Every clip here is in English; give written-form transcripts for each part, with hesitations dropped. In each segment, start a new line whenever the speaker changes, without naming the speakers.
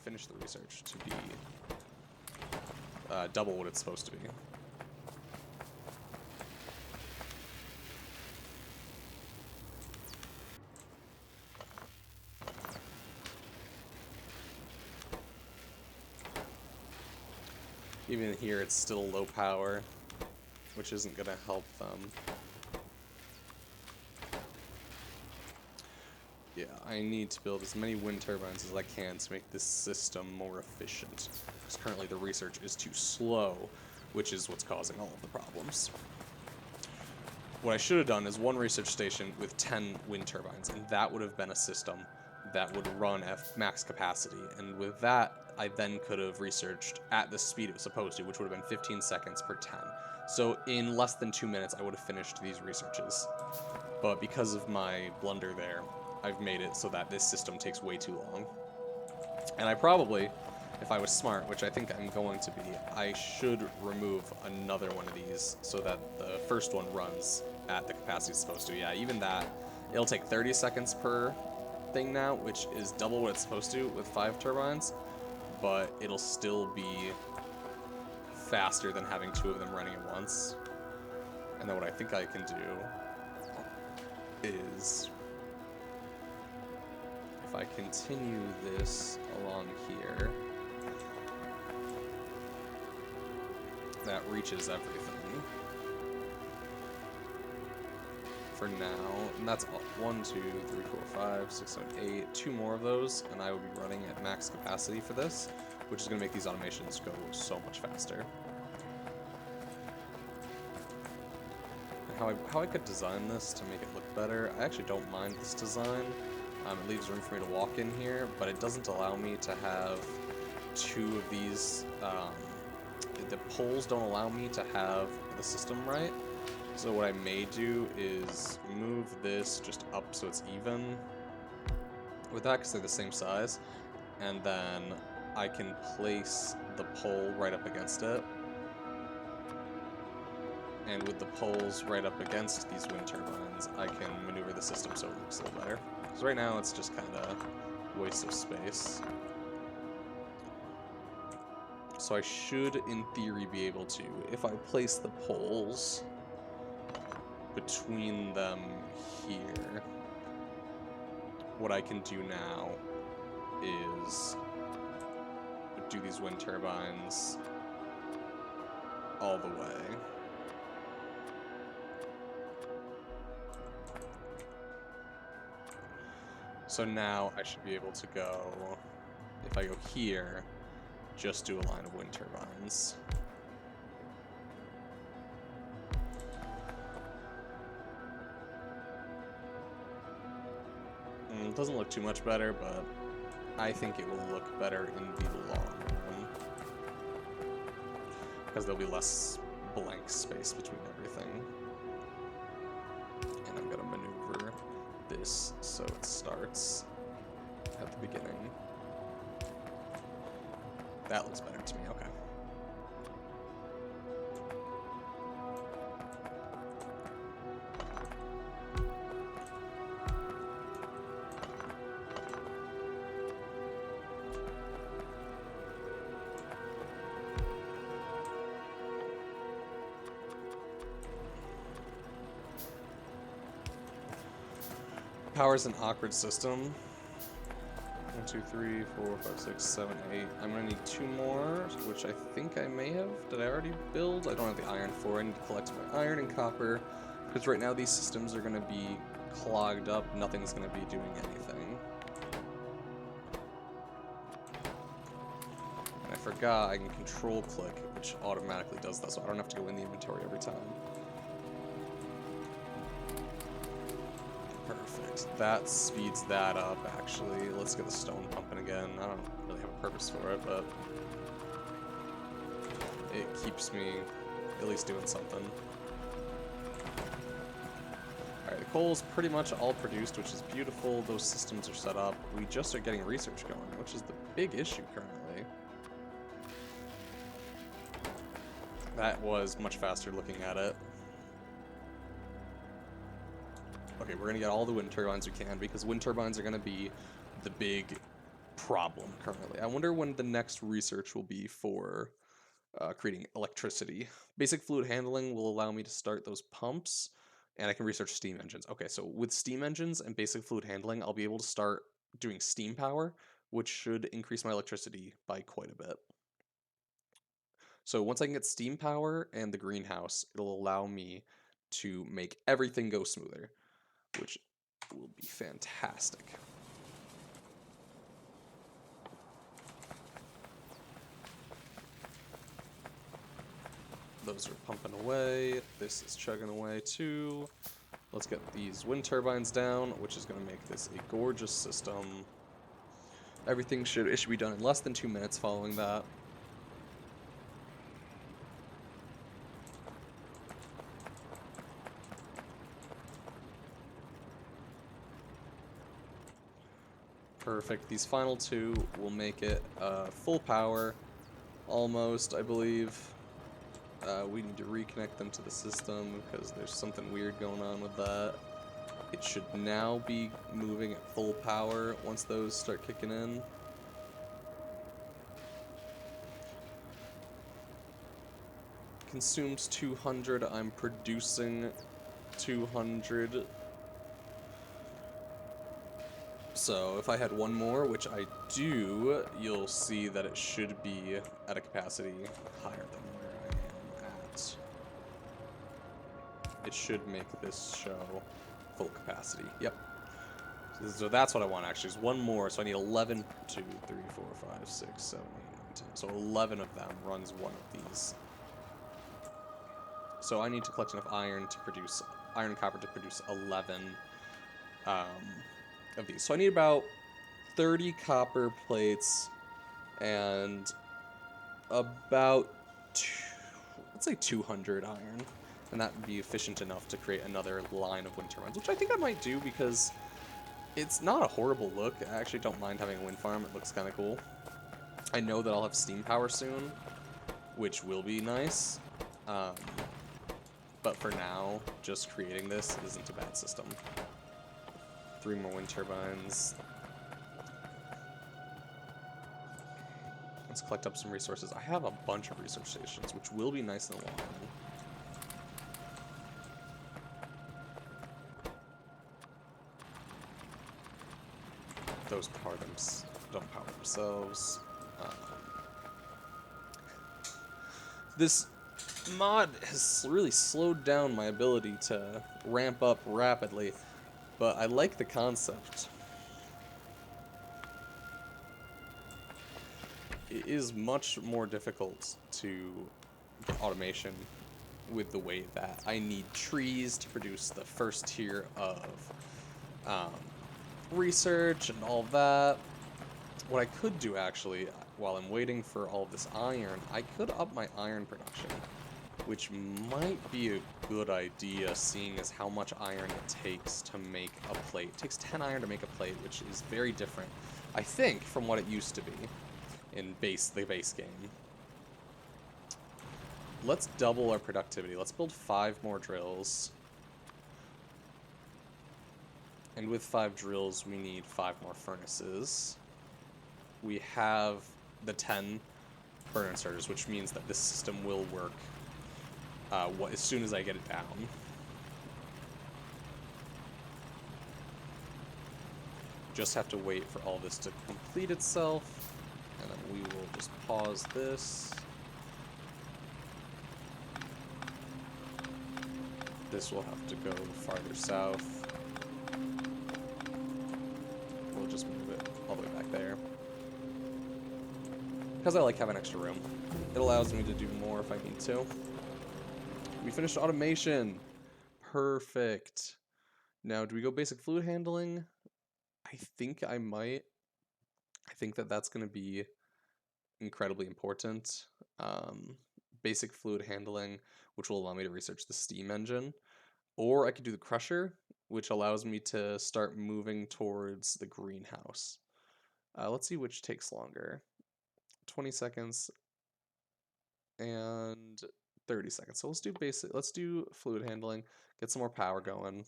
finish the research to be double what it's supposed to be. Even here, it's still low power, which isn't going to help them. Yeah, I need to build as many wind turbines as I can to make this system more efficient. Because currently the research is too slow, which is what's causing all of the problems. What I should have done is one research station with 10 wind turbines, and that would have been a system that would run at max capacity. And with that, I then could have researched at the speed it was supposed to, which would have been 15 seconds per 10. So in less than 2 minutes, I would have finished these researches. But because of my blunder there, I've made it so that this system takes way too long. And I probably, if I was smart, which I think I'm going to be, I should remove another one of these so that the first one runs at the capacity it's supposed to. Yeah, even that, it'll take 30 seconds per thing now, which is double what it's supposed to with 5 turbines, but it'll still be faster than having 2 of them running at once. And then what I think I can do is, if I continue this along here, that reaches everything for now. And that's 1, 2, 3, 4, 5, 6, 7, 8. 2 more of those, and I will be running at max capacity for this, which is going to make these automations go so much faster. How I could design this to make it look better, I actually don't mind this design. It leaves room for me to walk in here, but it doesn't allow me to have 2 of these. The poles don't allow me to have the system right. So what I may do is move this just up so it's even with that, because they're the same size, and then I can place the pole right up against it. And with the poles right up against these wind turbines, I can maneuver the system so it looks a little better. Because right now it's just kind of a waste of space. So I should, in theory, be able to, if I place the poles between them here, what I can do now is do these wind turbines all the way. So now I should be able to go, if I go here, just do a line of wind turbines. It doesn't look too much better, but I think it will look better in the long run, because there'll be less blank space between everything. And I'm going to maneuver this so it starts at the beginning. That looks better to me, okay. Power's an awkward system. 1, 2, 3, 4, 5, 6, 7, 8. I'm gonna need 2 more, which I think I may have. Did I already build? I don't have the iron for. I need to collect my iron and copper, because right now these systems are gonna be clogged up. Nothing's gonna be doing anything. And I forgot I can control click, which automatically does that, so I don't have to go in the inventory every time. Perfect. That speeds that up, actually. Let's get the stone pumping again. I don't really have a purpose for it, but it keeps me at least doing something. Alright, the coal's pretty much all produced, which is beautiful. Those systems are set up. We just are getting research going, which is the big issue currently. That was much faster looking at it. Okay, we're going to get all the wind turbines we can, because wind turbines are going to be the big problem currently. I wonder when the next research will be for creating electricity. Basic fluid handling will allow me to start those pumps, and I can research steam engines. Okay, so with steam engines and basic fluid handling, I'll be able to start doing steam power, which should increase my electricity by quite a bit. So once I can get steam power and the greenhouse, it'll allow me to make everything go smoother, which will be fantastic. Those are pumping away. This is chugging away too. Let's get these wind turbines down, which is going to make this a gorgeous system. Everything should be done in less than 2 minutes following that. Perfect. These final two will make it full power, almost, I believe. We need to reconnect them to the system because there's something weird going on with that. It should now be moving at full power once those start kicking in. Consumes 200, I'm producing 200. So if I had one more, which I do, you'll see that it should be at a capacity higher than where I am at. It should make this show full capacity. Yep. So that's what I want actually, is one more. So I need 11, 2, 3, 4, 5, 6, 7, 8, 9, 10. So 11 of them runs one of these. So I need to collect enough iron to produce, iron and copper to produce 11 of these. So I need about 30 copper plates and about, let's say 200 iron. And that would be efficient enough to create another line of wind turbines, which I think I might do because it's not a horrible look. I actually don't mind having a wind farm. It looks kind of cool. I know that I'll have steam power soon, which will be nice. But for now, just creating this isn't a bad system. 3 more wind turbines. Let's collect up some resources. I have a bunch of research stations, which will be nice in the long run. Those don't power themselves. This mod has really slowed down my ability to ramp up rapidly, but I like the concept. It is much more difficult to get automation with the way that I need trees to produce the first tier of research and all that. What I could do actually, while I'm waiting for all of this iron, I could up my iron production, which might be a good idea, seeing as how much iron it takes to make a plate. It takes 10 iron to make a plate, which is very different, I think, from what it used to be in the base game. Let's double our productivity. Let's build 5 more drills. And with 5 drills, we need 5 more furnaces. We have the 10 burner starters, which means that this system will work as soon as I get it down. Just have to wait for all this to complete itself, and then we will just pause this. This will have to go farther south. We'll just move it all the way back there. Because I like having extra room. It allows me to do more if I need to. We finished automation. Perfect. Now, do we go basic fluid handling? I think I might. I think that that's going to be incredibly important. Basic fluid handling, which will allow me to research the steam engine. Or I could do the crusher, which allows me to start moving towards the greenhouse. Let's see which takes longer. 20 seconds and 30 seconds. So let's do fluid handling, get some more power going.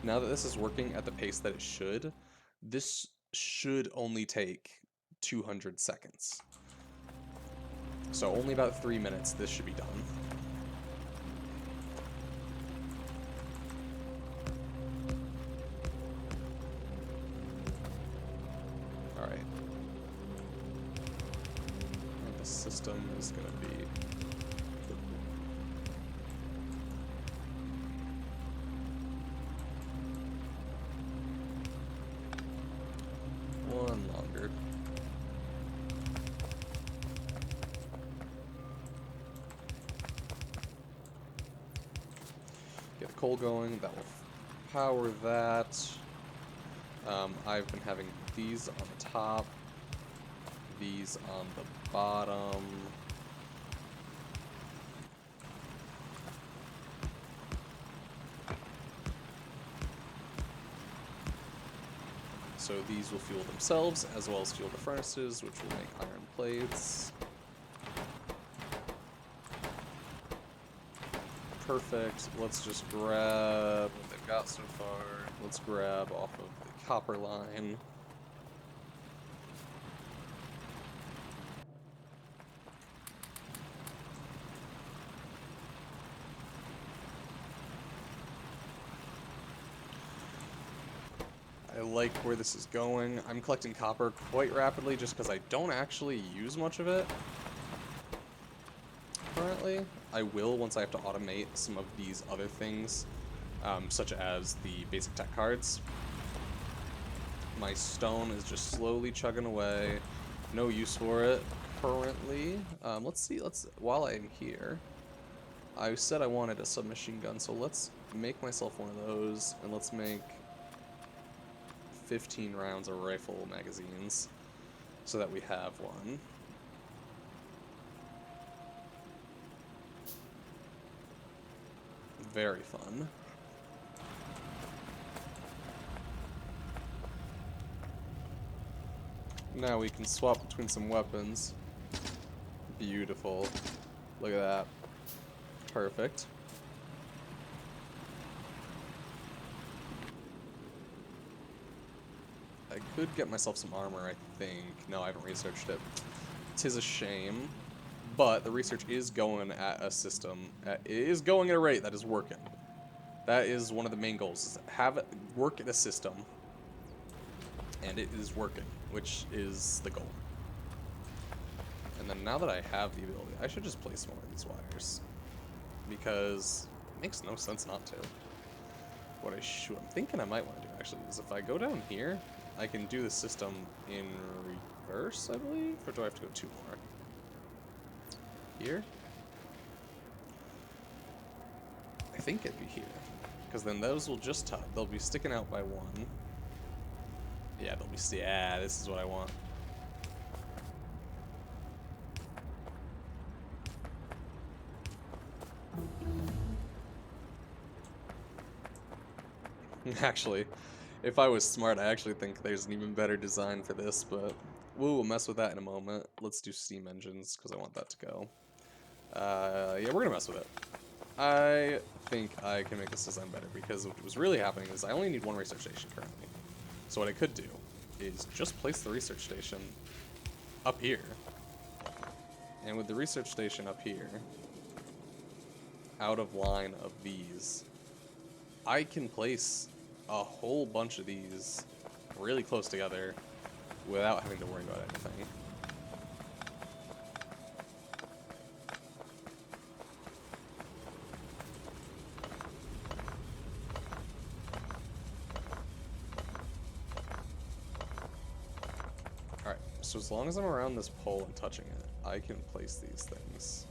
Now that this is working at the pace that it should, this should only take 200 seconds. So only about 3 minutes this should be done. Alright. And the system is going to be... one longer. Get the coal going, that will power that. I've been having these on the top, these on the bottom. So these will fuel themselves, as well as fuel the furnaces, which will make iron plates. Perfect. Let's just grab what they've got so far. Let's grab off of the copper line. I like where this is going. I'm collecting copper quite rapidly just because I don't actually use much of it currently. I will once I have to automate some of these other things, such as the basic tech cards. My stone is just slowly chugging away. No use for it currently. Let's see, while I'm here, I said I wanted a submachine gun, so let's make myself one of those, and let's make 15 rounds of rifle magazines so that we have one. Very fun. Now we can swap between some weapons. Beautiful. Look at that. Perfect. I could get myself some armor, I think. No, I haven't researched it. 'Tis a shame. But the research is going at a system. It is going at a rate that is working. That is one of the main goals, is have it work at a system. And it is working, which is the goal. And then now that I have the ability, I should just place more of these wires. Because it makes no sense not to. What I'm thinking I might want to do, actually, is if I go down here, I can do the system in reverse, I believe? Or do I have to go 2 more? Here? I think it'd be here. Because then those will just they'll be sticking out by 1. Yeah, they'll be, yeah, this is what I want. Actually, if I was smart, I actually think there's an even better design for this, but we'll mess with that in a moment. Let's do steam engines, because I want that to go. Yeah, we're gonna mess with it. I think I can make this design better, because what was really happening is I only need 1 research station currently. So what I could do is just place the research station up here. And with the research station up here, out of line of these, I can place a whole bunch of these really close together without having to worry about anything. Alright, so as long as I'm around this pole and touching it, I can place these things.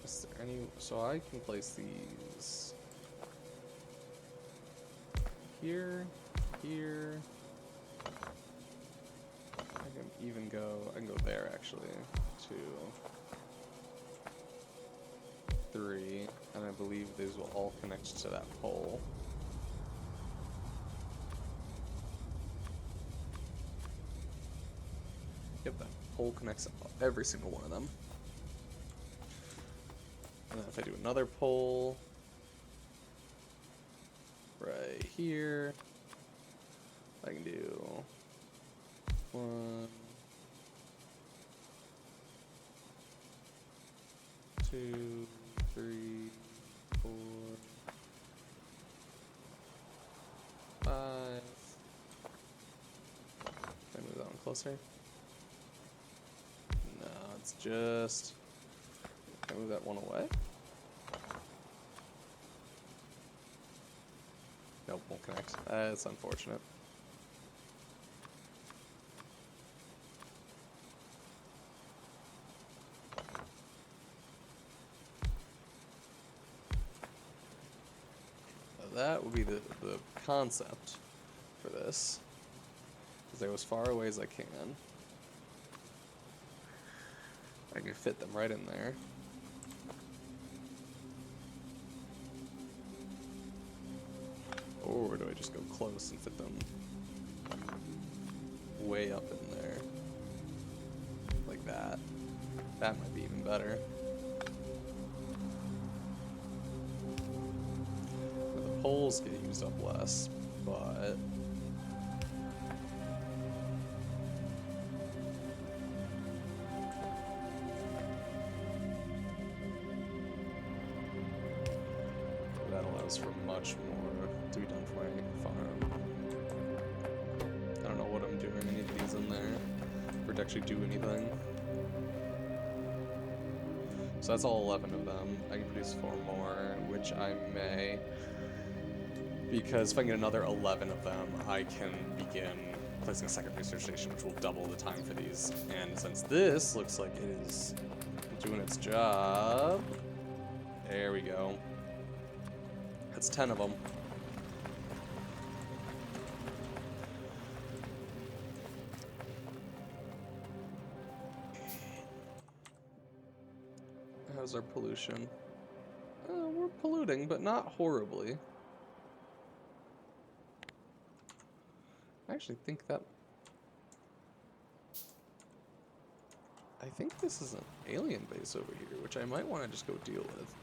Is there any... So I can place these... here, here... I can go there, actually. 2... 3, and I believe these will all connect to that pole. Yep, that pole connects every single one of them. And then if I do another pole, right here. I can do 1, 2, 3, 4, 5. Can I move that one closer? No, it's just. Can I move that one away? Nope, won't connect. That's unfortunate. That would be the concept for this. Is I go as far away as I can. I can fit them right in there. Or do I just go close and fit them way up in there? Like that. That might be even better. The poles get used up less, but that allows for much more to be done for my farm. I don't know what I'm doing. I need these in there for it to actually do anything. So that's all 11 of them. I can produce 4 more, which I may. Because if I can get another 11 of them, I can begin placing a second research station, which will double the time for these. And since this looks like it is doing its job, there we go. That's 10 of them. How's our pollution? We're polluting, but not horribly. I actually think that... I think this is an alien base over here, which I might want to just go deal with.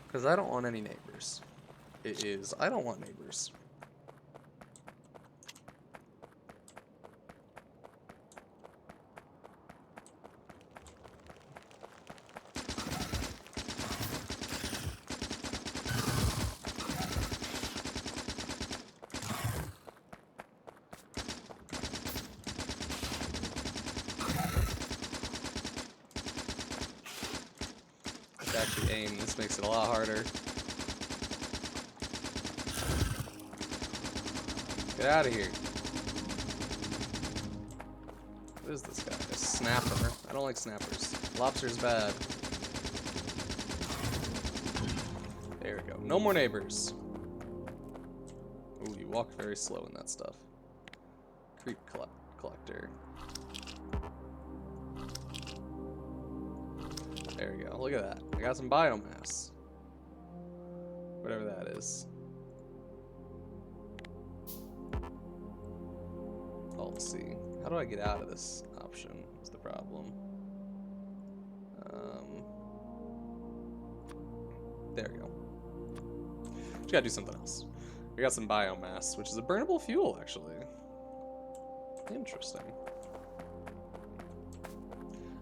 Because I don't want any neighbors. It is, I don't want neighbors. Actually aim, this makes it a lot harder. Get out of here. What is this guy? A snapper. I don't like snappers. Lobster's bad. There we go. No more neighbors. Ooh, you walk very slow in that stuff. Creep collector. There we go. Look at that. I got some biomass. Whatever that is. Alt C. How do I get out of this option is the problem. There we go. Just gotta do something else. We got some biomass, which is a burnable fuel, actually. Interesting.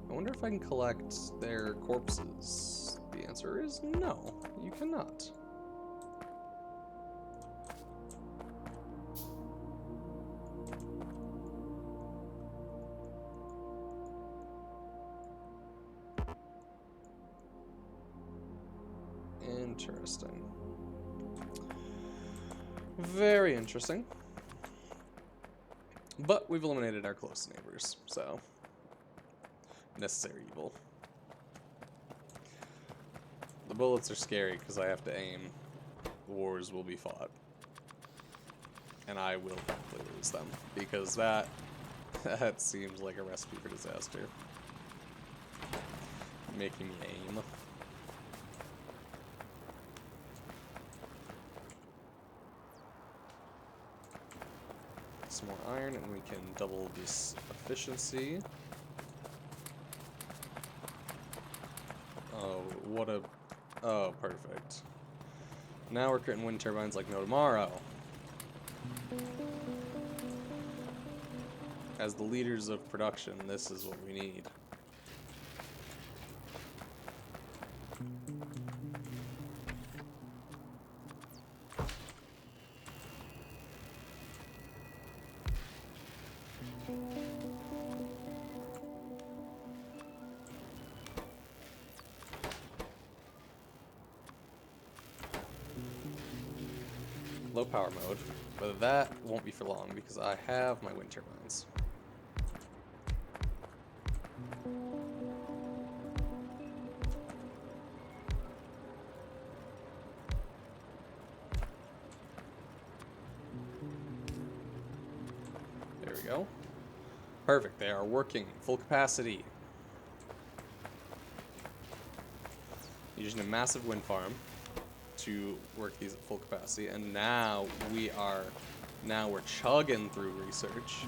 I wonder if I can collect their corpses. The answer is no, you cannot. Interesting. Very interesting. But we've eliminated our close neighbors, so necessary evil. The bullets are scary because I have to aim. The wars will be fought. And I will probably lose them because that seems like a recipe for disaster. Making me aim. Some more iron and we can double this efficiency. Oh, what a... Oh, perfect. Now we're creating wind turbines like no tomorrow. As the leaders of production, this is what we need. Low power mode, but that won't be for long because I have my wind turbines. There we go. Perfect, they are working full capacity. Using a massive wind farm to work these at full capacity, and now we're chugging through research.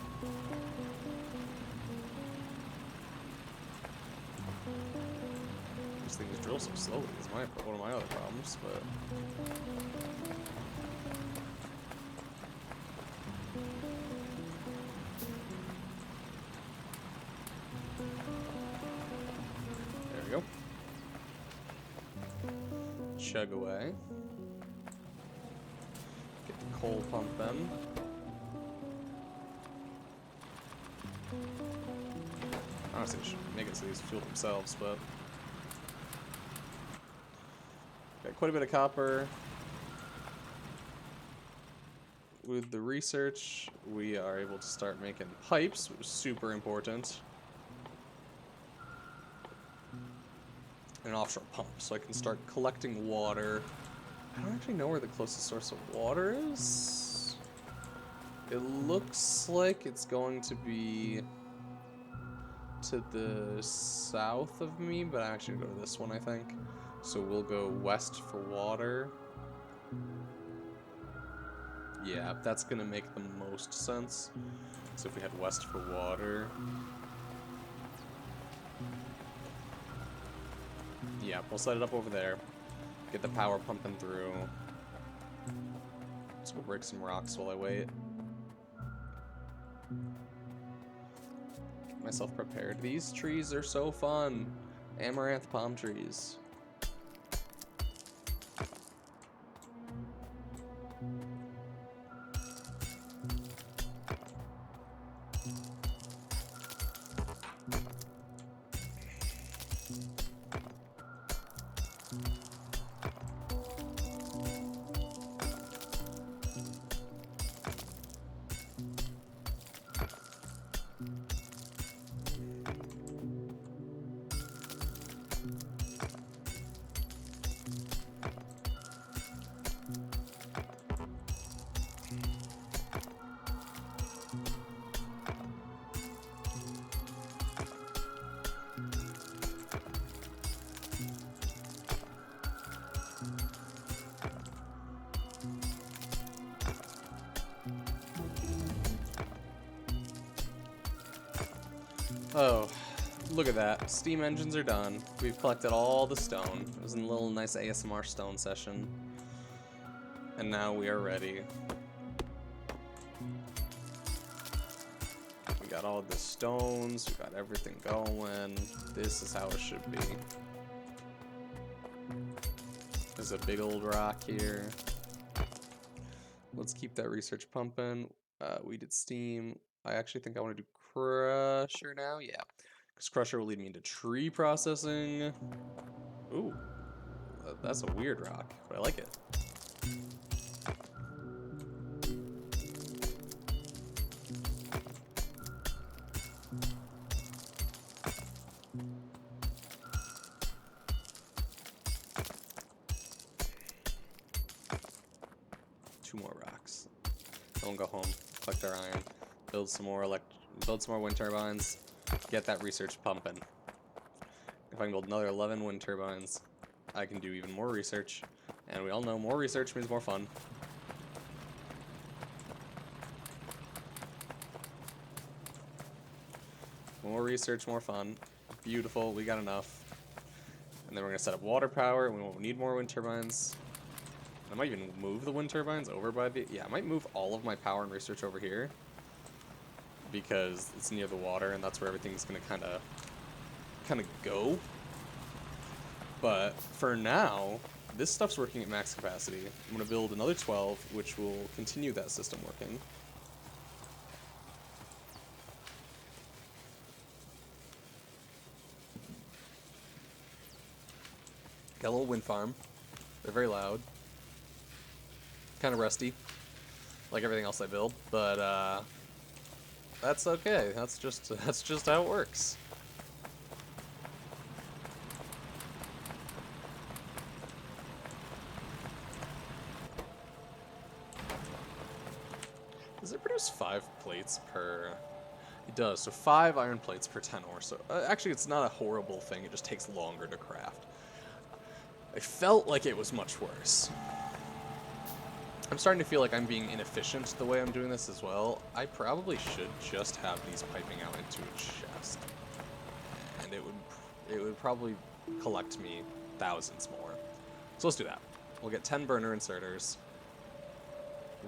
These things drill so slowly is one of my other problems, but there we go. Chug away. Get the coal pumping. Honestly, I should make it so these fuel themselves, but got quite a bit of copper. With the research, we are able to start making pipes, which is super important. And an offshore pump, so I can start collecting water. I don't actually know where the closest source of water is. It looks like it's going to be to the south of me, but I'm actually going to go to this one, I think. So we'll go west for water. Yeah, that's going to make the most sense. So if we head west for water. Yeah, we'll set it up over there. Get the power pumping through. Let's go break some rocks while I wait. Get myself prepared. These trees are so fun. Amaranth palm trees. Oh, look at that. Steam engines are done. We've collected all the stone. It was a little nice ASMR stone session. And now we are ready. We got all the stones, we got everything going. This is how it should be. There's a big old rock here. Let's keep that research pumping. We did steam. I actually think I want to do crusher now. Yeah, because crusher will lead me into tree processing. Ooh, that's a weird rock, but I like it. Two more rocks. Then we'll go home, collect our iron, build some more wind turbines, get that research pumping. If I can build another 11 wind turbines, I can do even more research, and we all know more research means more fun. More research, more fun. Beautiful, we got enough. And then we're gonna set up water power, and we won't need more wind turbines. I might even move the wind turbines over by the... Yeah, I might move all of my power and research over here. because it's near the water and that's where everything's gonna kind of go. But for now, this stuff's working at max capacity. I'm gonna build another 12, which will continue that system working. Got a little wind farm. They're very loud. Kind of rusty, like everything else I build, but that's okay. That's just how it works. Does it produce 5 plates per? It does. So 5 iron plates per 10 ore. So actually, it's not a horrible thing. It just takes longer to craft. I felt like it was much worse. I'm starting to feel like I'm being inefficient the way I'm doing this as well. I probably should just have these piping out into a chest. And it would probably collect me thousands more. So let's do that. We'll get 10 burner inserters.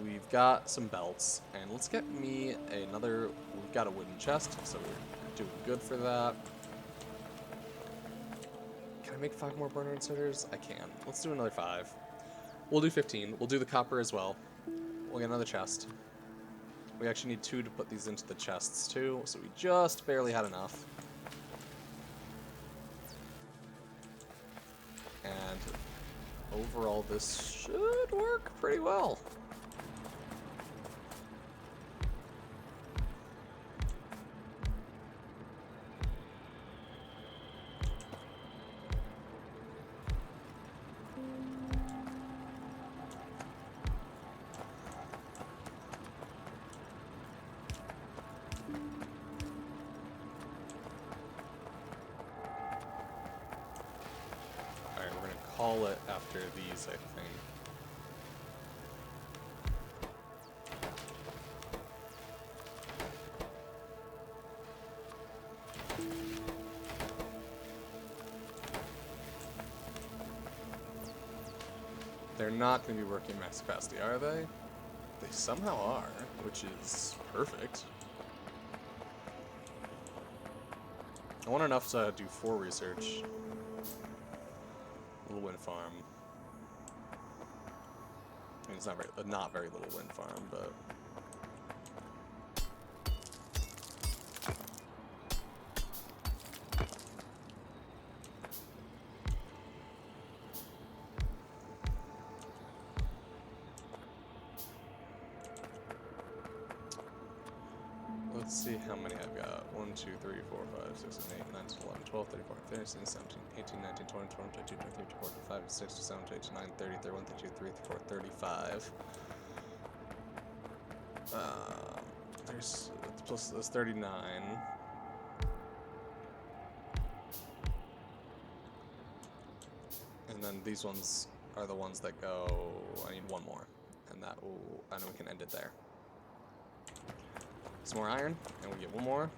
We've got some belts. And let's get me another... We've got a wooden chest, so we're doing good for that. Can I make 5 more burner inserters? I can. Let's do another 5. We'll do 15. We'll do the copper as well. We'll get another chest. We actually need 2 to put these into the chests too, so we just barely had enough. And overall, this should work pretty well. Call it after these, I think. They're not going to be working max capacity, are they? They somehow are, which is perfect. I want enough to do 4 research. Little wind farm. I mean, it's not very little wind farm, but let's see how many I've got. 1, 2, 3, 4, 5, 6, 7, 8, 9, 10, 11, 12, 13, 14, 15, 16, 17, 18, 19, 20, 21, 22, 23, 24, 25, 26, 27, 28, 29, 30, 31, 32, 33, 34, 35. There's 39. And then these ones are the ones that go, I need 1 more. And then we can end it there. Some more iron, and we get 1 more.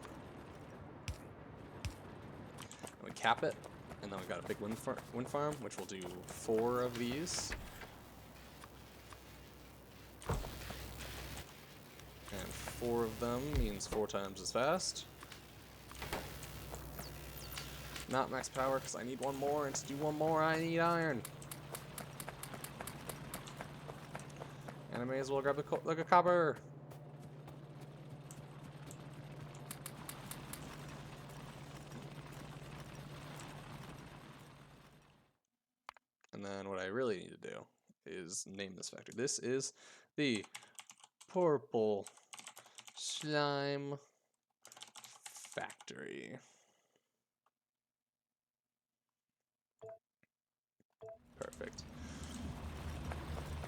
And we cap it, and then we've got a big wind farm, which will do 4 of these. And 4 of them means 4 times as fast. Not max power, because I need 1 more, and to do 1 more, I need iron. And I may as well grab the copper. And then what I really need to do is name this factory. This is the Purple Slime Factory. Perfect.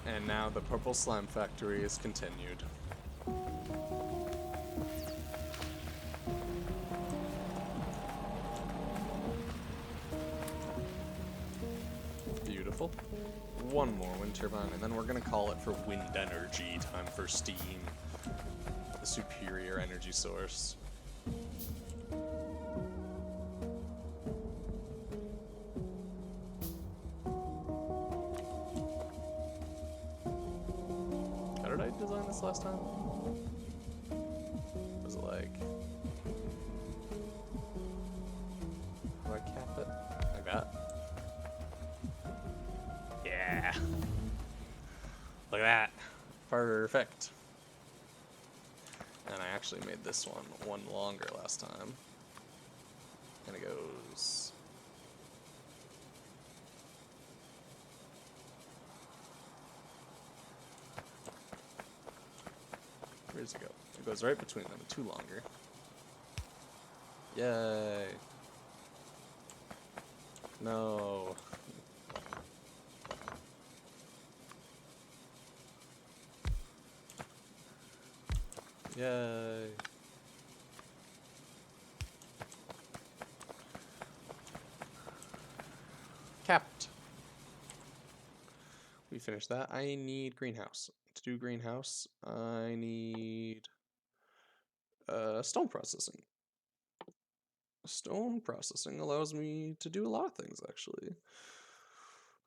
And now the Purple Slime Factory is continued. Beautiful. 1 more wind turbine, and then we're gonna call it for wind energy, time for steam. The superior energy source. How did I design this last time? Was it like like... How do I cap it? Like that? Yeah! Look at that! Perfect! And I actually made this one longer last time. And it goes... Where does it go? It goes right between them, 2 longer. Yay! No. Yay. Capped. We finished that. I need greenhouse. To do greenhouse, I need stone processing. Stone processing allows me to do a lot of things, actually.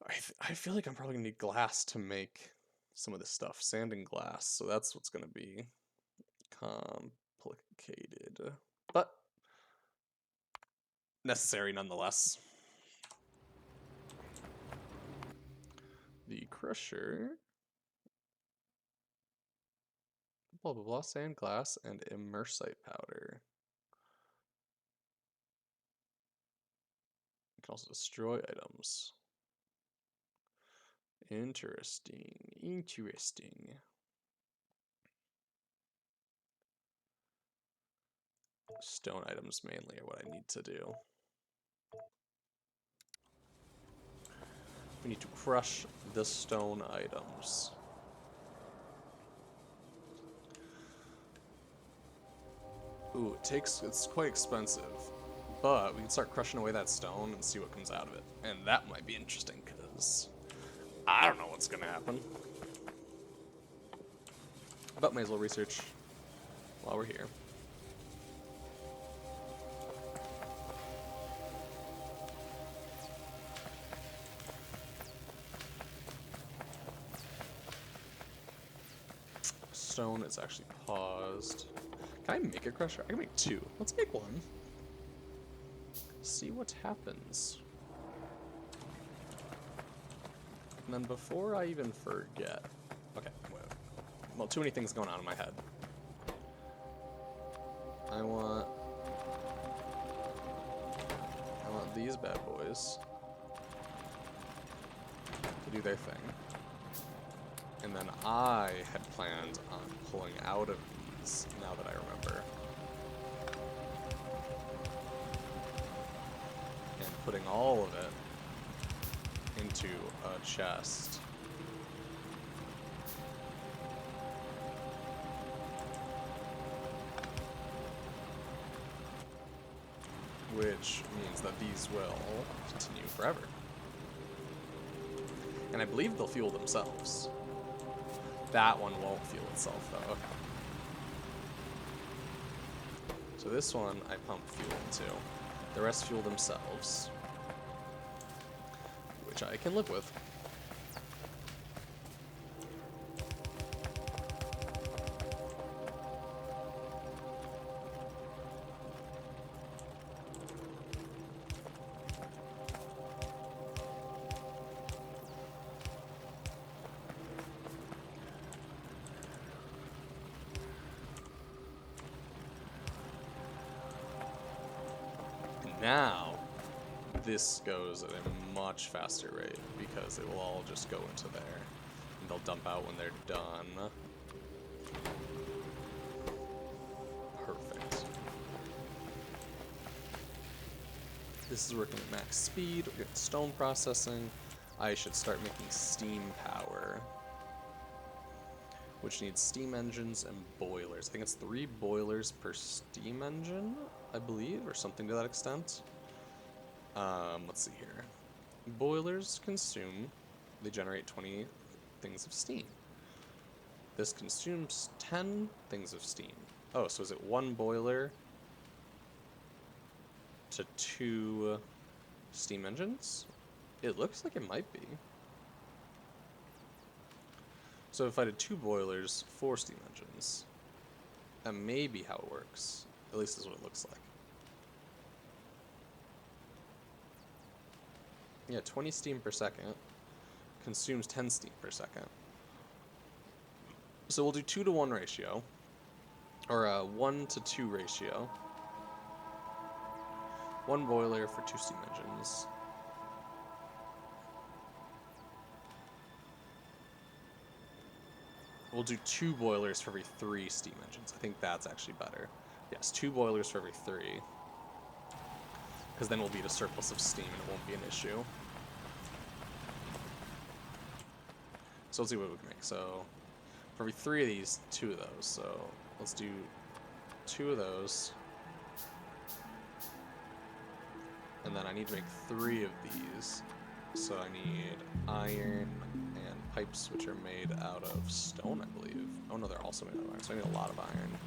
I feel like I'm probably going to need glass to make some of this stuff. Sand and glass, so that's what's going to be complicated. But necessary nonetheless. The crusher... Blah blah blah, sand, glass, and immersite powder. You can also destroy items. Interesting. Interesting. Stone items mainly are what I need to do. We need to crush the stone items. Ooh, it's quite expensive. But we can start crushing away that stone and see what comes out of it. And that might be interesting, because I don't know what's gonna happen. But may as well research while we're here. Stone is actually paused. Can I make a crusher? I can make 2. Let's make 1. See what happens. And then before I even forget... Okay, wait. Well, too many things going on in my head. I want these bad boys to do their thing. And then I had planned on pulling out of these, now that I remember. And putting all of it into a chest. Which means that these will continue forever. And I believe they'll fuel themselves. That one won't fuel itself, though. Okay. So this one I pump fuel into. The rest fuel themselves. Which I can live with. Now, this goes at a much faster rate because it will all just go into there. And they'll dump out when they're done. Perfect. This is working at max speed. We're getting stone processing. I should start making steam power, which needs steam engines and boilers. I think it's 3 boilers per steam engine, I believe, or something to that extent. Let's see here. Boilers consume, they generate 20 things of steam. This consumes 10 things of steam. Oh, so is it 1 boiler to 2 steam engines? It looks like it might be. So if I did 2 boilers, 4 steam engines. That may be how it works. At least is what it looks like. Yeah, 20 steam per second consumes 10 steam per second. So we'll do 2 to 1 ratio, or a 1 to 2 ratio. 1 boiler for 2 steam engines. We'll do 2 boilers for every 3 steam engines. I think that's actually better. Yes, 2 boilers for every 3. Because then we'll be at a surplus of steam and it won't be an issue. So let's see what we can make. So for every 3 of these, 2 of those. So let's do 2 of those. And then I need to make 3 of these. So I need iron and pipes, which are made out of stone, I believe. Oh no, they're also made out of iron, so I need a lot of iron.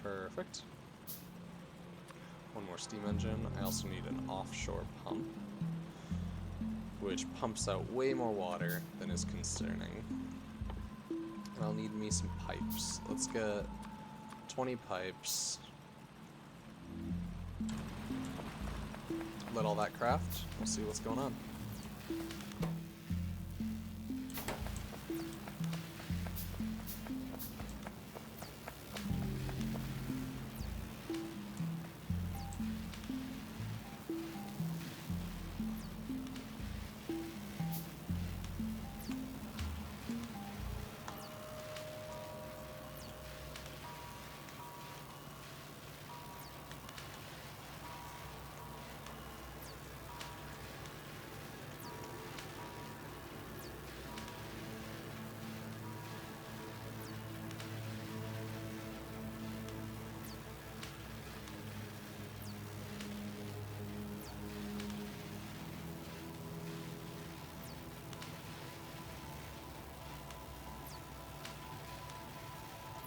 Perfect. 1 more steam engine. I also need an offshore pump, which pumps out way more water than is concerning. And I'll need me some pipes. Let's get 20 pipes. Let all that craft. We'll see what's going on.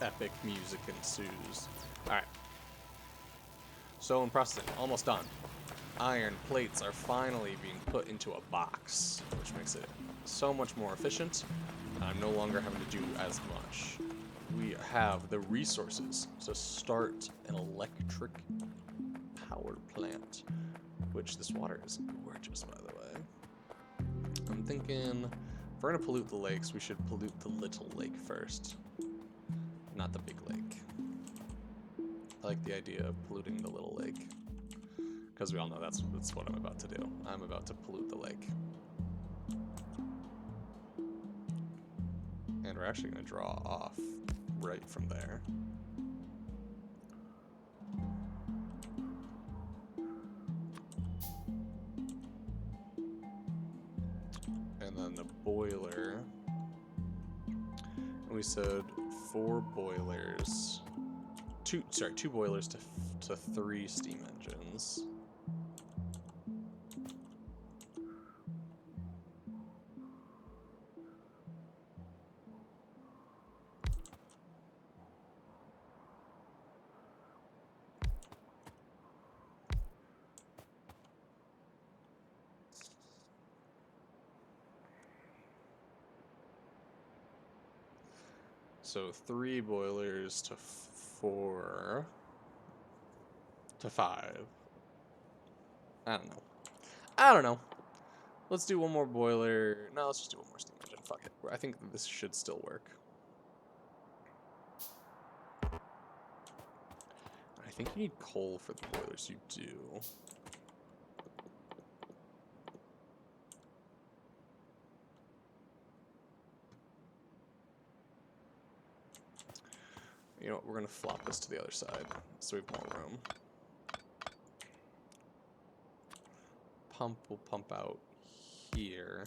Epic music ensues. Alright. So in processing, almost done. Iron plates are finally being put into a box, which makes it so much more efficient. I'm no longer having to do as much. We have the resources to start an electric power plant, which this water is gorgeous, by the way. I'm thinking, if we're gonna pollute the lakes, we should pollute the little lake first. Not the big lake. I like the idea of polluting the little lake, because we all know that's what I'm about to do. I'm about to pollute the lake. And we're actually going to draw off right from there. And then the boiler. And we said 4 boilers. 2 boilers to 3 steam engines. So 3 boilers to 4 to 5. I don't know. Let's do 1 more boiler. No, let's just do 1 more steam engine. Fuck it. I think this should still work. I think you need coal for the boilers. You do. You know what, we're going to flop this to the other side so we have more room. Pump will pump out here.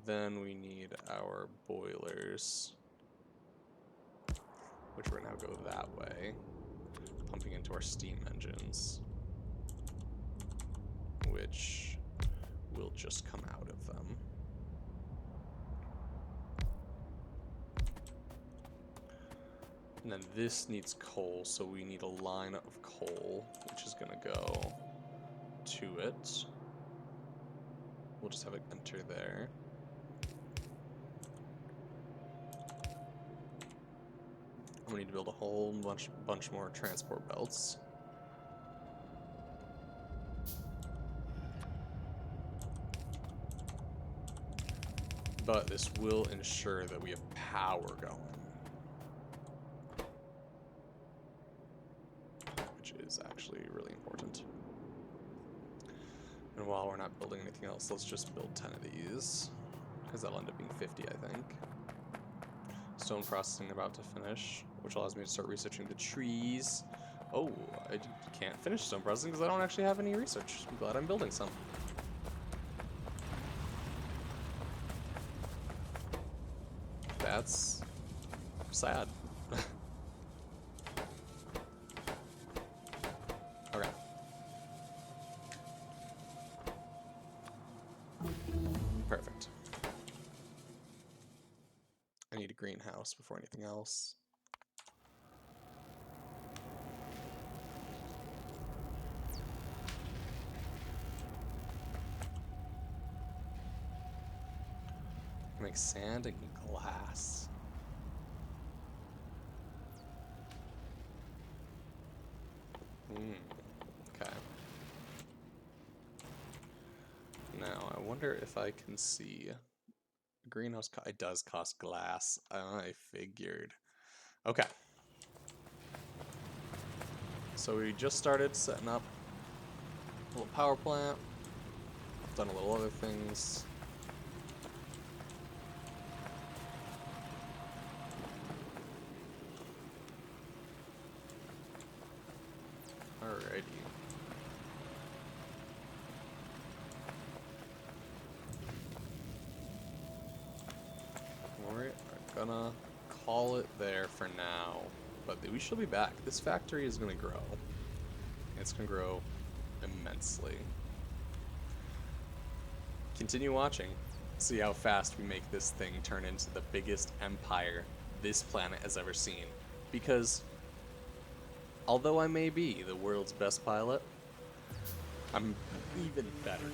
Then we need our boilers, which we're going to now go that way, pumping into our steam engines, which will just come out of them. And then this needs coal, so we need a line of coal, which is going to go to it. We'll just have it enter there. I'm gonna need to build a whole bunch more transport belts. But this will ensure that we have power going. Which is actually really important. And while we're not building anything else, let's just build 10 of these. Because that'll end up being 50, I think. Stone processing about to finish, which allows me to start researching the trees. Oh, I can't finish stone processing because I don't actually have any research. I'm glad I'm building some. That's sad. Okay. Perfect. I need a greenhouse before anything else. Make sand and glass. Okay. Now, I wonder if I can see... Greenhouse, it does cost glass. I figured. Okay. So we just started setting up a little power plant. Done a little other things. Alrighty. We're gonna call it there for now, but we shall be back. This factory is gonna grow. It's gonna grow immensely. Continue watching. See how fast we make this thing turn into the biggest empire this planet has ever seen. Because although I may be the world's best pilot, I'm even better.